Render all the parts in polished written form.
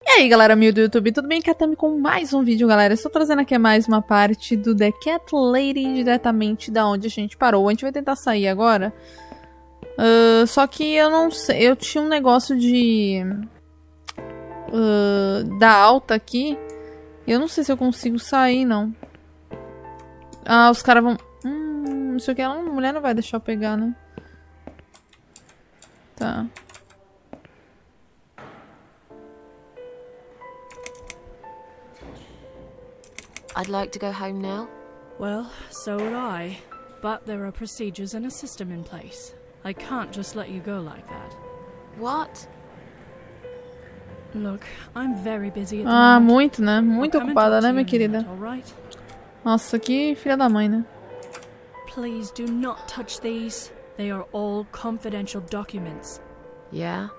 E aí galera minha do YouTube, tudo bem? Katami com mais um vídeo, galera. Estou trazendo aqui mais uma parte do The Cat Lady, diretamente da onde a gente parou. A gente vai tentar sair agora. Só que eu não sei, eu tinha um negócio de... da alta aqui. Eu não sei se eu consigo sair, não. Ah, os caras vão... isso aqui, a mulher não vai deixar eu pegar, né? Tá. I'd like to go home now. Well, so would I. But there are procedures and a system in place. I can't just let you go like that. What? Look, I'm very busy at the Ah, moment. muito, né? Muito I'll come and ocupada, talk né, to minha you in a querida? minute, all right? Nossa, que filha da mãe, né? Please do not touch these. They are all confidential documents. Yeah?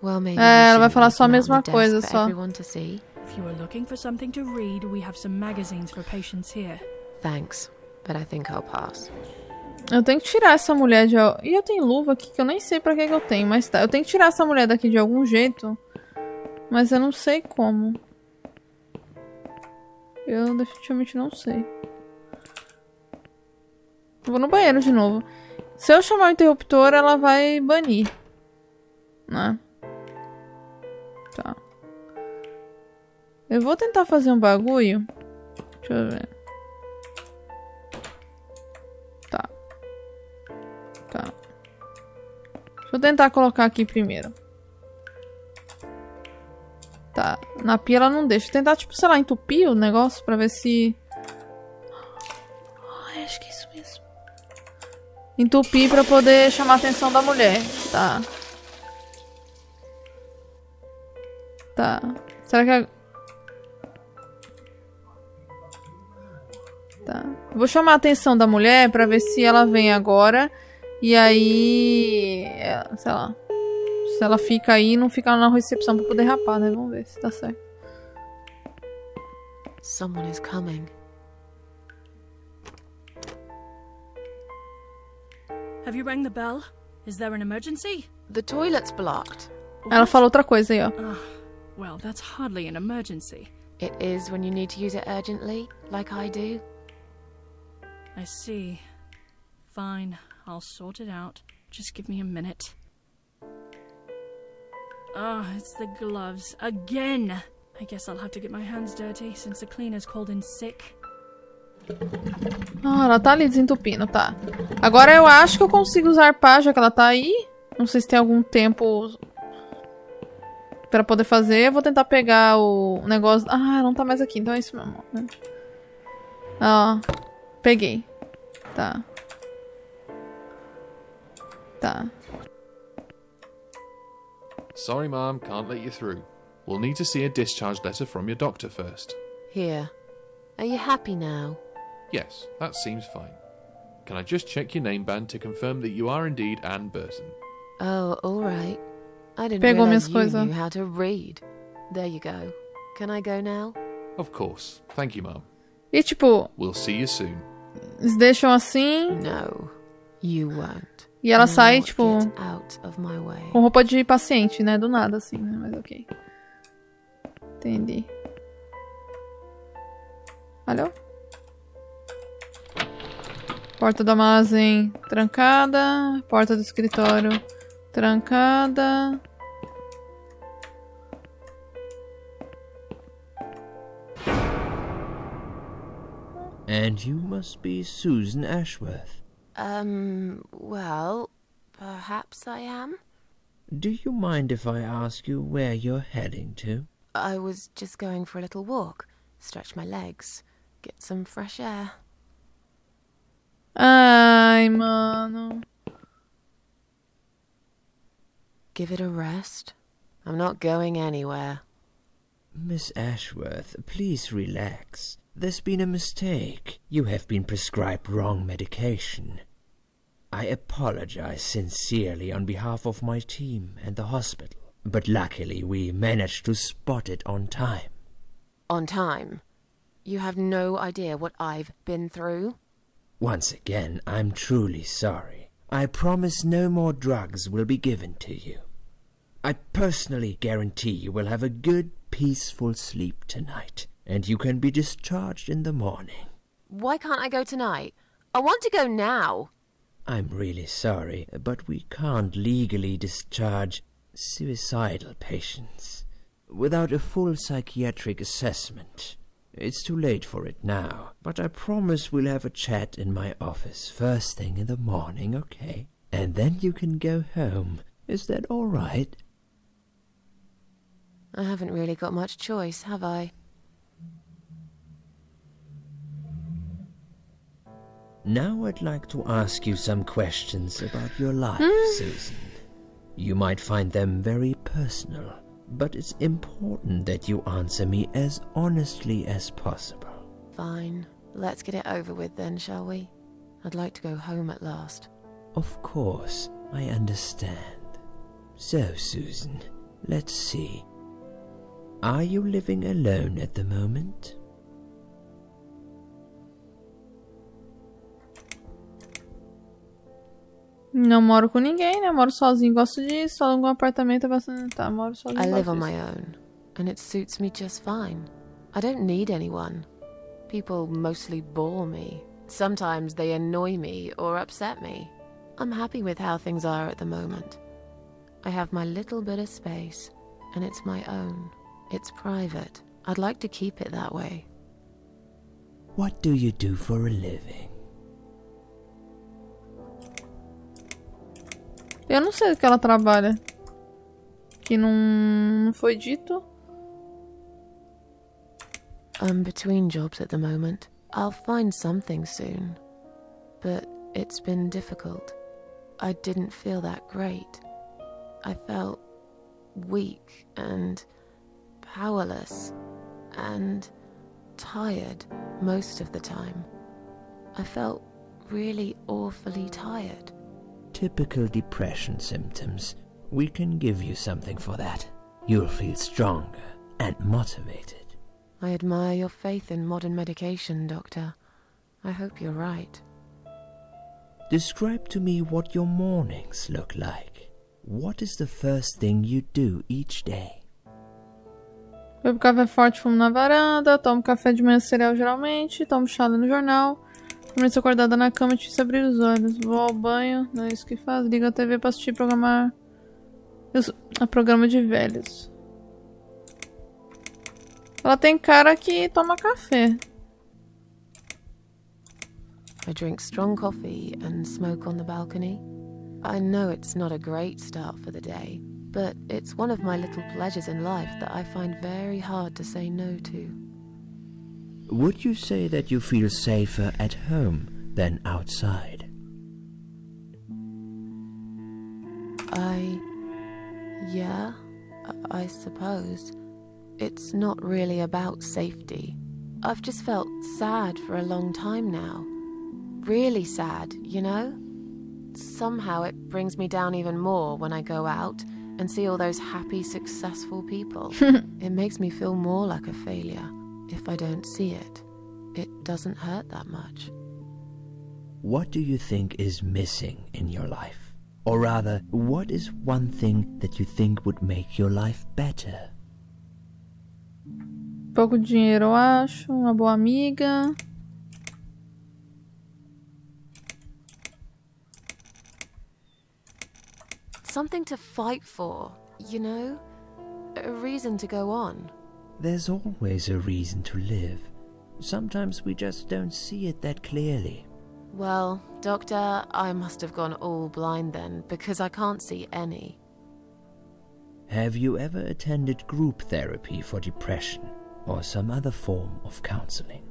Well, maybe Ela vai falar leave só a them out on mesma the coisa, desk for só. everyone to see. If you are looking for something to read, we have some magazines for patients here. Thanks, but I think I'll pass. Eu tenho que tirar essa mulher de... E eu tenho luva aqui que eu nem sei pra que eu tenho, mas tá. Eu tenho que tirar essa mulher daqui de algum jeito, mas eu não sei como. Eu definitivamente não sei. Eu vou no banheiro de novo. Se eu chamar o interruptor, ela vai banir. Né? Tá. Eu vou tentar fazer um bagulho. Deixa eu ver. Tá. Tá. Deixa eu tentar colocar aqui primeiro. Tá. Na pia ela não deixa. Vou tentar, tipo, sei lá, entupir o negócio pra ver se... Ai, acho que é isso mesmo. Entupir pra poder chamar a atenção da mulher. Tá. Tá. Será que... Tá. Vou chamar a atenção da mulher pra ver se ela vem agora. E aí... sei lá. Se ela fica aí e não fica lá na recepção pra poder rapar, né? Vamos ver se tá certo. Someone is coming. Have you rang the bell? Is there an emergency? The toilet's blocked. Ela falou outra coisa aí, ó. Well, that's hardly an emergency. It is when you need to use it urgently, like I do. I see. Fine, I'll sort it out. Just give me a minute. It's the gloves. Again! I guess I'll have to get my hands dirty since the cleaner's called in sick. Ah, ela tá ali desentupindo, tá. Agora eu acho que eu consigo usar pá, já que ela tá aí. Não sei se tem algum tempo pra poder fazer. Eu vou tentar pegar o negócio... Ah, não tá mais aqui, então é isso mesmo, né? Ó, peguei. Tá. Tá. Sorry, Mom, can't let you through. We'll need to see a discharge letter from your doctor first. Here. Are you happy now? Yes, that seems fine. Can I just check your name band to confirm that you are indeed Anne Burton? Oh, all right. I didn't Pegou realize minhas you coisas. knew how to read. There you go. Can I go now? Of course. Thank you, Mom. E tipo, We'll see you soon. eles deixam assim No, you won't. e ela sai, Now tipo, get out of my way. com roupa de paciente, né? Do nada, assim, né? Mas ok. Entendi. Alô? Porta do armazém trancada. Porta do escritório trancada. And you must be Susan Ashworth. Well, perhaps I am. Do you mind if I ask you where you're heading to? I was just going for a little walk, stretch my legs, get some fresh air. Ai, mano. Give it a rest. I'm not going anywhere. Miss Ashworth, please relax. There's been a mistake. You have been prescribed wrong medication. I apologize sincerely on behalf of my team and the hospital, but luckily we managed to spot it on time. On time? You have no idea what I've been through? Once again, I'm truly sorry. I promise no more drugs will be given to you. I personally guarantee you will have a good, peaceful sleep tonight, and you can be discharged in the morning. Why can't I go tonight? I want to go now. I'm really sorry, but we can't legally discharge suicidal patients without a full psychiatric assessment. It's too late for it now, but I promise we'll have a chat in my office first thing in the morning, okay? And then you can go home. Is that all right? I haven't really got much choice, have I? Now I'd like to ask you some questions about your life, Susan. You might find them very personal, but it's important that you answer me as honestly as possible. Fine. Let's get it over with then, shall we? I'd like to go home at last. Of course, I understand. So, Susan, let's see. Are you living alone at the moment? Não moro com ninguém, né? Moro sozinho. Gosto de só algum apartamento bastante. Tá, moro sozinho. I live on gosto my disso. own, and it suits me just fine. I don't need anyone. People mostly bore me. Sometimes they annoy me or upset me. I'm happy with how things are at the moment. I have my little bit of space, and it's my own. It's private. I'd like to keep it that way. What do you do for a living? Eu não sei do que ela trabalha. Que não foi dito. I'm between jobs at the moment. I'll find something soon. But it's been difficult. I didn't feel that great. I felt weak and powerless and tired most of the time. I felt really awfully tired. Typical depression symptoms. We can give you something for that. You'll feel stronger and motivated. I admire your faith in modern medication, Doctor. I hope you're right. Describe to me what your mornings look like. What is the first thing you do each day? Bebo café forte, fumo na varanda. Tomo café de manhã cereal geralmente. Tomo chá no jornal. Começo acordada na cama e difícil abrir os olhos. Vou ao banho, não é isso que faz. Ligo a TV pra assistir a programa de velhos. Ela tem cara que toma café. I drink strong coffee and smoke on the balcony. I know it's not a great start for the day, but it's one of my little pleasures in life that I find very hard to say no to. Would you say that you feel safer at home than outside? Yeah, I suppose. It's not really about safety. I've just felt sad for a long time now. Really sad, you know? Somehow it brings me down even more when I go out and see all those happy, successful people. It makes me feel more like a failure. If I don't see it, it doesn't hurt that much. What do you think is missing in your life? Or rather, what is one thing that you think would make your life better? Pouco dinheiro, eu acho. Uma boa amiga. Something to fight for, you know? A reason to go on. There's always a reason to live. Sometimes we just don't see it that clearly. Well, Doctor, I must have gone all blind then, because I can't see any. Have you ever attended group therapy for depression or some other form of counseling?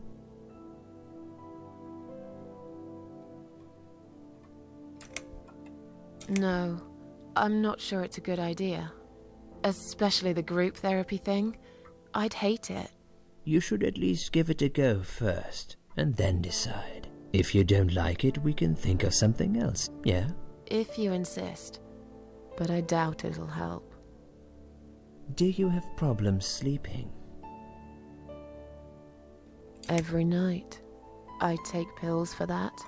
No, I'm not sure it's a good idea. Especially the group therapy thing. I'd hate it. You should at least give it a go first, and then decide. If you don't like it, we can think of something else, yeah? If you insist. But I doubt it'll help. Do you have problems sleeping? Every night. I take pills for that.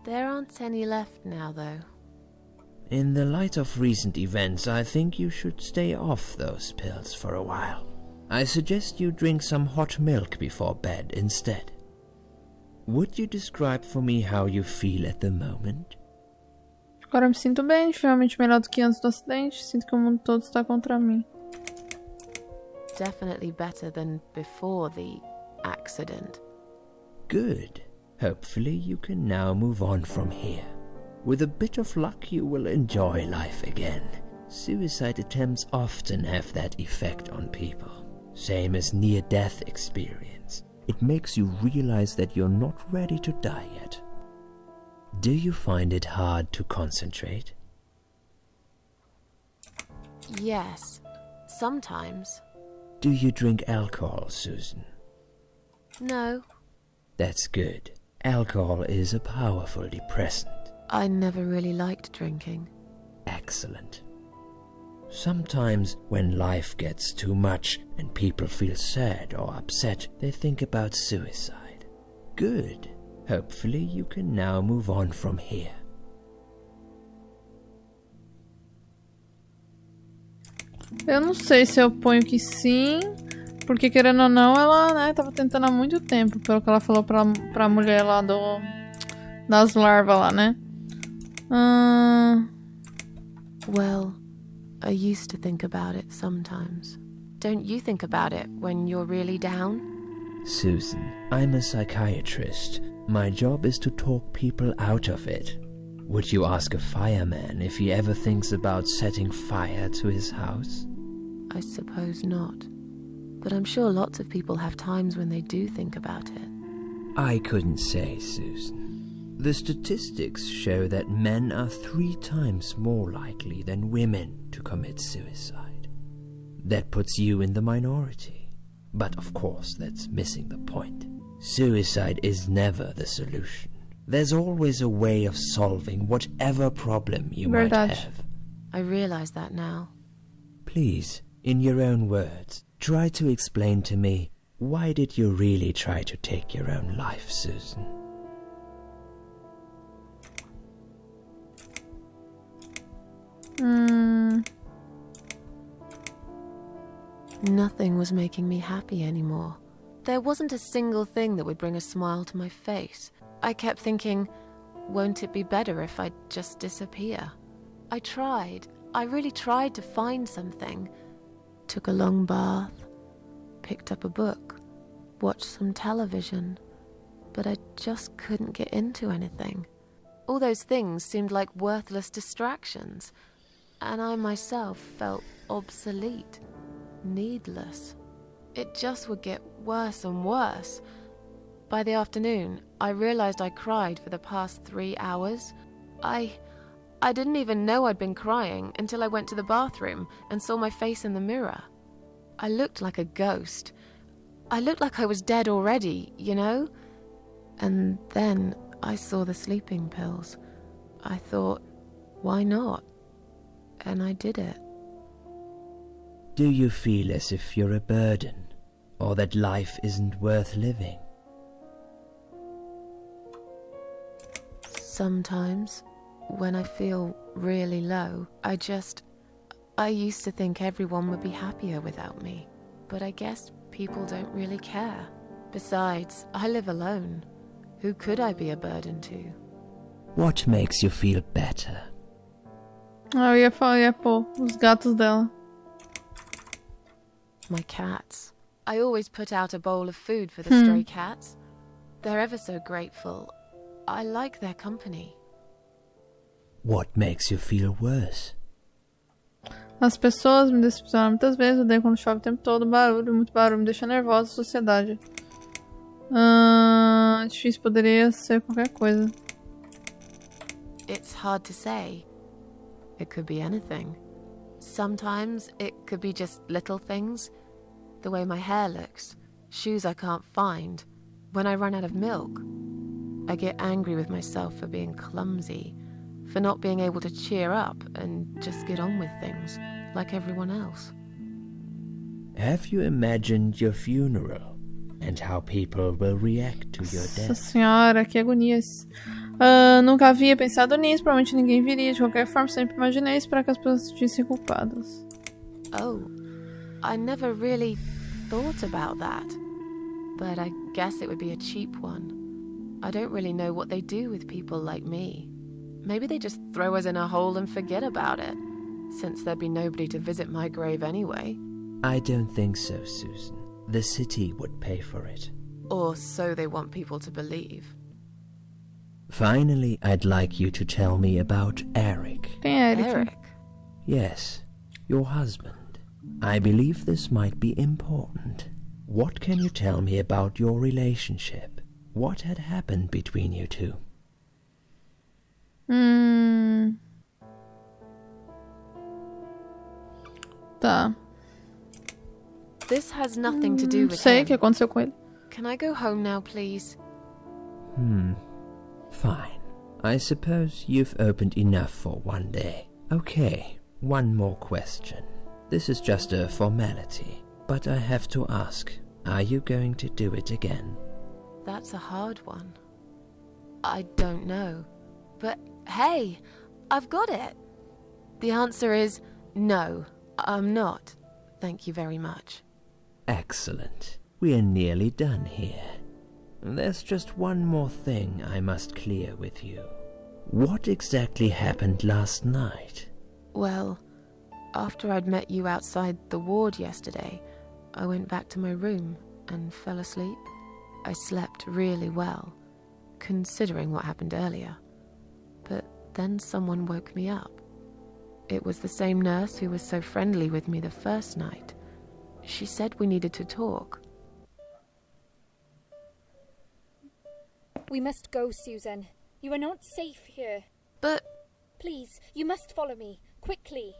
There aren't any left now, though. In the light of recent events, I think you should stay off those pills for a while. I suggest you drink some hot milk before bed instead. Would you describe for me how you feel at the moment? Agora eu me sinto bem, finalmente melhor do que antes do acidente. Sinto que o mundo todo está contra mim. Definitely better than before the accident. Good. Hopefully you can now move on from here. With a bit of luck, you will enjoy life again. Suicide attempts often have that effect on people. Same as near-death experience. It makes you realize that you're not ready to die yet. Do you find it hard to concentrate? Yes, sometimes. Do you drink alcohol, Susan? No, That's good. Alcohol is a powerful depressant. I never really liked drinking. Excellent. Sometimes when life gets too much and people feel sad or upset, they think about suicide. Good. Hopefully you can now move on from here. Eu não sei se eu ponho que sim, porque querendo ou não, ela, né, tava tentando há muito tempo, pelo que ela falou pra mulher lá das larvas lá, né? Well, I used to think about it sometimes. Don't you think about it when you're really down? Susan, I'm a psychiatrist. My job is to talk people out of it. Would you ask a fireman if he ever thinks about setting fire to his house? I suppose not. But I'm sure lots of people have times when they do think about it. I couldn't say, Susan. The statistics show that men are 3 times more likely than women to commit suicide. That puts you in the minority. But of course, that's missing the point. Suicide is never the solution. There's always a way of solving whatever problem you might Verdade. have. I realize that now. Please, in your own words, try to explain to me, why did you really try to take your own life, Susan? Nothing was making me happy anymore. There wasn't a single thing that would bring a smile to my face. I kept thinking, won't it be better if I just disappear? I tried. I really tried to find something. Took a long bath, picked up a book, watched some television, but I just couldn't get into anything. All those things seemed like worthless distractions, and I myself felt obsolete, needless. It just would get worse and worse. By the afternoon, I realized I cried for the past 3 hours. I didn't even know I'd been crying until I went to the bathroom and saw my face in the mirror. I looked like a ghost. I looked like I was dead already, you know? And then I saw the sleeping pills. I thought, why not? And I did it. Do you feel as if you're a burden, or that life isn't worth living? Sometimes, when I feel really low, I used to think everyone would be happier without me. But I guess people don't really care. Besides, I live alone. Who could I be a burden to? What makes you feel better? Eu ia pôr os gatos dela. My cats. I always put out a bowl of food for the stray cats. They're ever so grateful. I like their company. What makes you feel worse? As pessoas me decepcionaram muitas vezes, odeio quando chove o tempo todo, muito barulho, me deixa nervosa, sociedade. Difícil, poderia ser qualquer coisa. It's hard to say. It could be anything. Sometimes it could be just little things. The way my hair looks, shoes I can't find, when I run out of milk. I get angry with myself for being clumsy, for not being able to cheer up and just get on with things like everyone else. Have you imagined your funeral? and how people will react to your Nossa death. senhora, que agonia. Nunca havia pensado nisso, provavelmente ninguém viria. De qualquer forma, sempre imaginei esperar que as pessoas se sentissem culpadas. Oh, I never really thought about that. But I guess it would be a cheap one. I don't really know what they do with people like me. Maybe they just throw us in a hole and forget about it, since there'd be nobody to visit my grave anyway. I don't think so, Susan. The city would pay for it. Or so they want people to believe. Finally, I'd like you to tell me about Eric. Quem é Eric? Eric? Yes, your husband. I believe this might be important. What can you tell me about your relationship? What had happened between you two? Tá. This has nothing to do with Sei o him. que aconteceu com ele. Can I go home now, please? Fine. I suppose you've opened enough for one day. Okay, one more question. This is just a formality, but I have to ask, are you going to do it again? That's a hard one. I don't know. But hey, I've got it. The answer is no, I'm not. Thank you very much. Excellent. We're nearly done here. There's just one more thing I must clear with you. What exactly happened last night? Well, after I'd met you outside the ward yesterday, I went back to my room and fell asleep. I slept really well, considering what happened earlier. But then someone woke me up. It was the same nurse who was so friendly with me the first night. She said we needed to talk. We must go, Susan. You are not safe here. But Please, you must follow me. Quickly.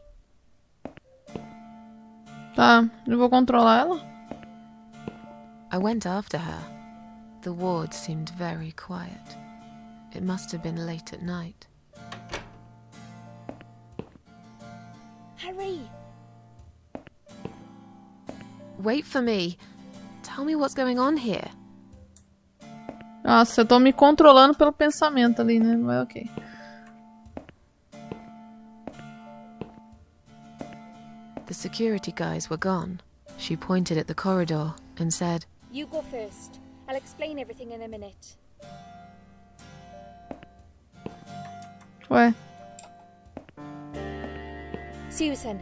Tá, eu vou controlar ela. I went after her. The ward seemed very quiet. It must have been late at night. Hurry! Wait for me. Tell me what's going on here. Nossa, eu tô me controlando pelo pensamento ali, né? Mas ok. The security guys were gone. She pointed at the corridor and said, You go first. I'll explain everything in a minute. Ué, Susan,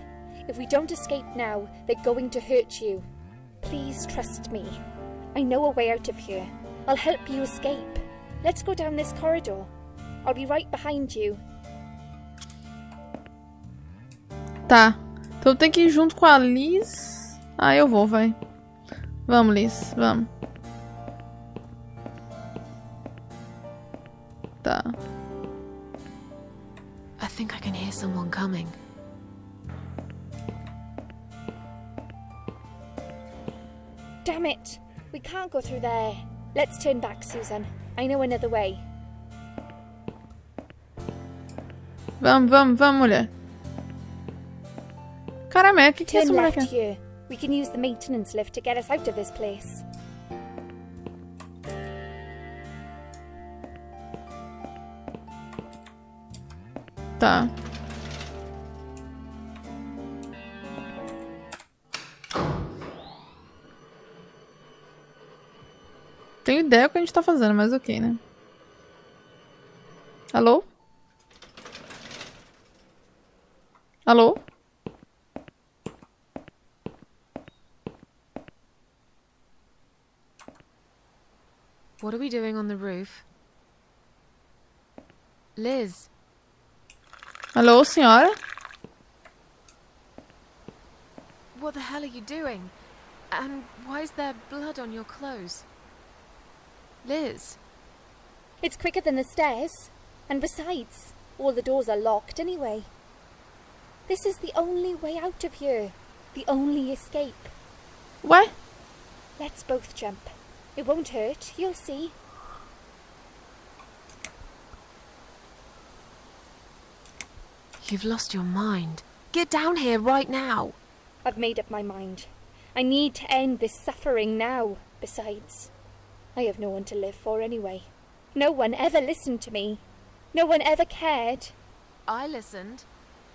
if we don't escape now, they're going to hurt you. Please trust me. I know a way out of here. I'll help you escape. Let's go down this corridor. I'll be right behind you. tá. Então tem que ir junto com a Liz. Ah, eu vou, vai. Vamos, Liz, vamos. Tá. I think I can hear someone coming. Damn it! We can't go through there. Let's turn back, Susan. I know another way. Vamos, vamos, vamos, mulher. Caramba, o que é essa Turn mulher left quer? here. We can use the maintenance lift to get us out of this place. Tá. Tenho ideia do que a gente tá fazendo, mas ok, né? Alô? Alô? What are we doing on the roof? Liz, Alô, senhora? what the hell are you doing? And why is there blood on your clothes? Liz, It's quicker than the stairs. And besides, all the doors are locked anyway. This is the only way out of here. The only escape. Ué? Let's both jump. It won't hurt, you'll see. you've lost your mind. Get down here right now. I've made up my mind. I need to end this suffering now, Besides, I have no one to live for anyway. No one ever listened to me. No one ever cared. I listened.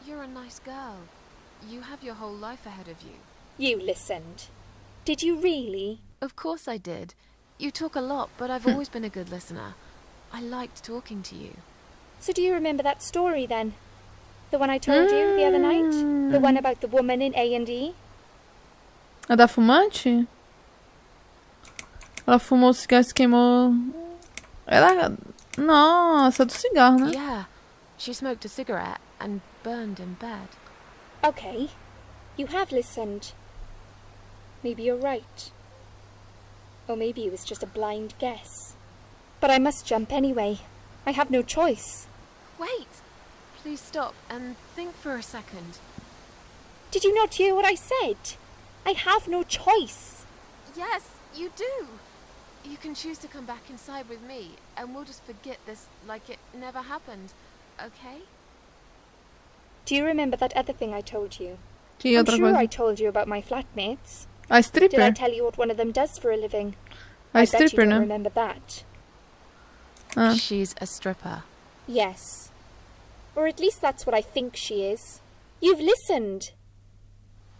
You're a nice girl. You have your whole life ahead of you. You listened. Did you really? Of course I did. You talk a lot, but I've always been a good listener. I liked talking to you. So do you remember that story then? The one I told you the other night? The one about the woman in A&E? A da fumante? Ela fumou o cigarro e se queimou... Ela... Nossa, do cigarro, né? Yeah. She smoked a cigarette and burned in bed. Okay. You have listened. Maybe you're right. Or maybe it was just a blind guess. But I must jump anyway. I have no choice. Wait! Please stop and think for a second. Did you not hear what I said? I have no choice. Yes, you do. You can choose to come back inside with me, and we'll just forget this like it never happened, okay? Do you remember that other thing I told you? Que I'm outra sure I coisa? told you about my flatmates. A Did I stripper? tell you what one of them does for a living? A I bet you stripper, don't né? remember that. Ah. She's a stripper. Yes. Or at least that's what I think she is. You've listened.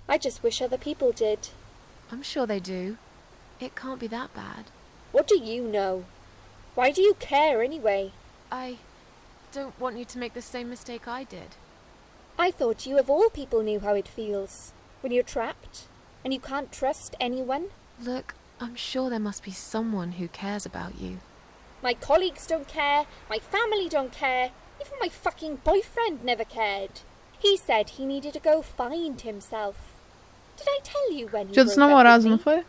I just wish other people did. I'm sure they do. It can't be that bad. What do you know? Why do you care anyway? I don't want you to make the same mistake I did. I thought you of all people knew how it feels. When you're trapped, and you can't trust anyone. Look, I'm sure there must be someone who cares about you. My colleagues don't care, my family don't care, even my fucking boyfriend never cared. He said he needed to go find himself. Did I tell you when he Dia dos broke up namorados, with não me? foi?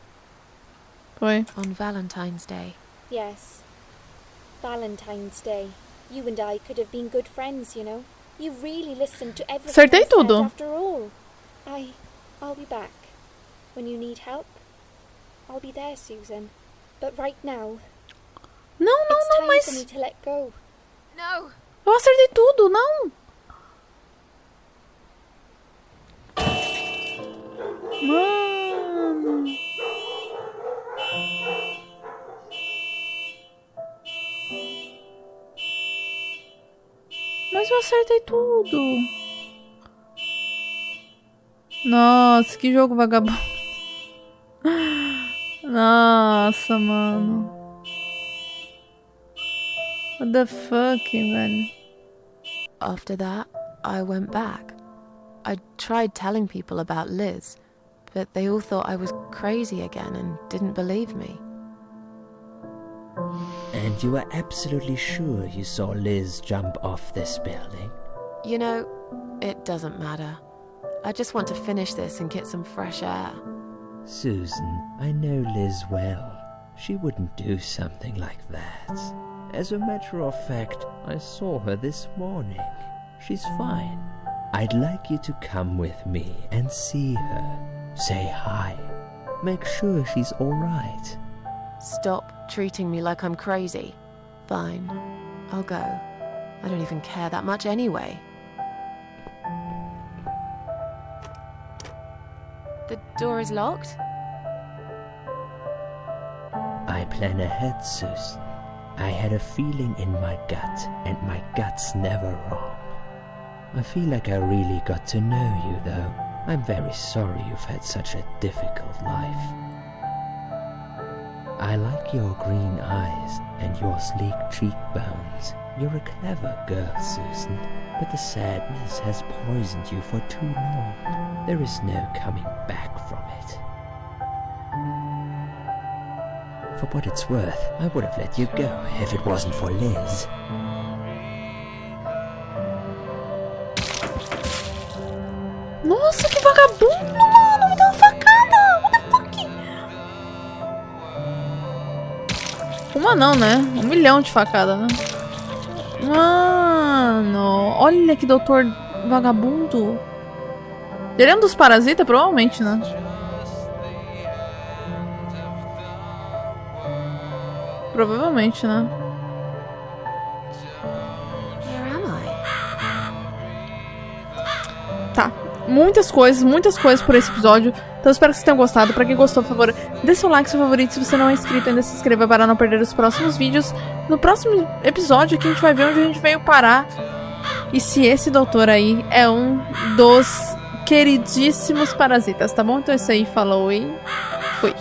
Foi. On Valentine's Day. Yes. Valentine's Day. You and I could have been good friends, you know. You really listened to everything Acertei I said tudo. after all. I'll be back. When you need help, I'll be there, Susan. But right now, Não, não, it's não, time for me mas... to let go. No! Eu acertei tudo, não. Mano. Mas eu acertei tudo. Nossa, que jogo vagabundo. Nossa, mano. What the fuck, velho. After that, I went back. I tried telling people about Liz, but they all thought I was crazy again and didn't believe me. And you are absolutely sure you saw Liz jump off this building? You know, it doesn't matter. I just want to finish this and get some fresh air. Susan, I know Liz well. She wouldn't do something like that. As a matter of fact, I saw her this morning. She's fine. I'd like you to come with me and see her. Say hi. Make sure she's all right. Stop treating me like I'm crazy. Fine, I'll go. I don't even care that much anyway. The door is locked? I plan ahead, Susan. I had a feeling in my gut, and my gut's never wrong. I feel like I really got to know you, though. I'm very sorry you've had such a difficult life. I like your green eyes and your sleek cheekbones. You're a clever girl, Susan, but the sadness has poisoned you for too long. There is no coming back from it. For what it's worth, I would have let you go if it wasn't for Liz. Nossa, que vagabundo, mano. Me deu uma facada. What the fuck? Uma não, né? 1 milhão de facada, né? Mano, olha que doutor vagabundo. Ele é um dos parasitas, provavelmente, né? Provavelmente, né? Where am I? Tá. muitas coisas por esse episódio. Então eu espero que vocês tenham gostado. Pra quem gostou, por favor, dê seu like, seu favorito. Se você não é inscrito ainda, se inscreva para não perder os próximos vídeos. No próximo episódio aqui a gente vai ver onde a gente veio parar. E se esse doutor aí é um dos queridíssimos parasitas, tá bom? Então é isso aí, falou e fui.